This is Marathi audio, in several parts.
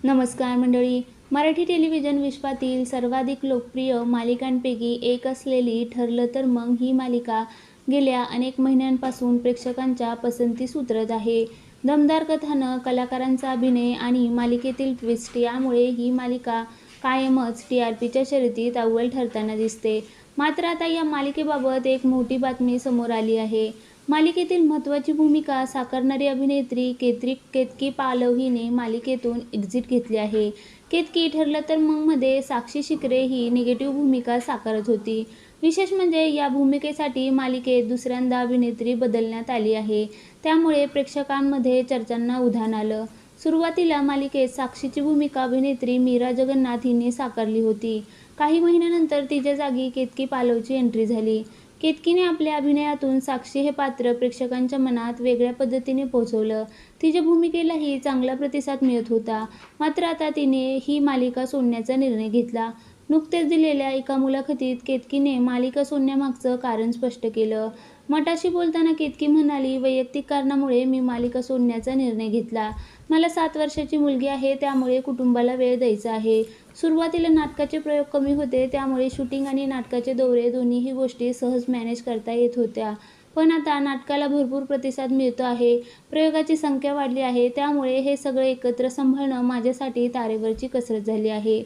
नमस्कार मंडळी. मराठी टेलिव्हिजन विश्वातील सर्वाधिक लोकप्रिय मालिकांपैकी एक असलेली ठरलं तर मग ही मालिका गेल्या अनेक महिन्यांपासून प्रेक्षकांच्या पसंतीस उतरत आहे. दमदार कथानक, कलाकारांचा अभिनय आणि मालिकेतील ट्विस्ट यामुळे ही मालिका कायमच टीआरपीच्या शर्यतीत अव्वल ठरताना दिसते. मात्र आता या मालिकेबाबत एक मोठी बातमी समोर आली आहे. मालिकेतील महत्त्वाची भूमिका साकारणारी अभिनेत्री केतकी पालव हिने मालिकेतून एक्झिट घेतली आहे. केतकी ठरलं तर मगमध्ये साक्षी शिकरे ही निगेटिव्ह भूमिका साकारत होती. विशेष म्हणजे या भूमिकेसाठी मालिकेत दुसऱ्यांदा अभिनेत्री बदलण्यात आली आहे. त्यामुळे प्रेक्षकांमध्ये चर्चांना उधाण आलं. सुरुवातीला मालिकेत साक्षीची भूमिका अभिनेत्री मीरा जगन्नाथ हिने साकारली होती. काही महिन्यानंतर तिच्या जागी केतकी पालवची एंट्री झाली. केतकीने आपल्या अभिनयातून साक्षी हे पात्र प्रेक्षकांच्या मनात वेगळ्या पद्धतीने पोहोचवलं. तिच्या भूमिकेलाही चांगला प्रतिसाद मिळत होता. मात्र आता तिने ही मालिका सोडण्याचा निर्णय घेतला. नुकतेच दिलेल्या एका मुलाखतीत केतकीने मालिका सोडण्यामागचं कारण स्पष्ट केलं. मटाशी बोलताना केतकी म्हणाली, वैयक्तिक कारणामुळे मी मालिका सोडण्याचा निर्णय घेतला. मला 7 वर्षाची मुलगी आहे, त्यामुळे कुटुंबाला वेळ द्यायचा आहे. सुरुवातीला नाटकाचे प्रयोग कमी होते, त्यामुळे शूटिंग आणि नाटकाचे दौरे दोन्हीही गोष्टी सहज मॅनेज करता येत होत्या. पण आता नाटकाला भरपूर प्रतिसाद मिळतो आहे, प्रयोगाची संख्या वाढली आहे, त्यामुळे हे सगळं एकत्र सांभाळणं माझ्यासाठी तारेवरची कसरत झाली आहे.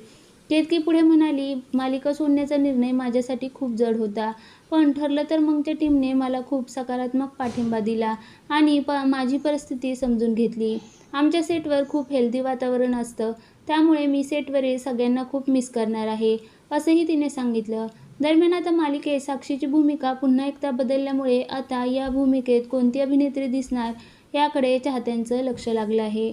केतकी पुढे म्हणाली, मालिका सोडण्याचा निर्णय माझ्यासाठी खूप जड होता. पण ठरलं तर मगच्या टीमने मला खूप सकारात्मक पाठिंबा दिला आणि माझी परिस्थिती समजून घेतली. आमच्या सेटवर खूप हेल्दी वातावरण असतं, त्यामुळे मी सेटवरील सगळ्यांना खूप मिस करणार आहे, असंही तिने सांगितलं. दरम्यान आता मालिकेत साक्षीची भूमिका पुन्हा एकदा बदलल्यामुळे आता या भूमिकेत कोणती अभिनेत्री दिसणार याकडे चाहत्यांचं लक्ष लागलं आहे.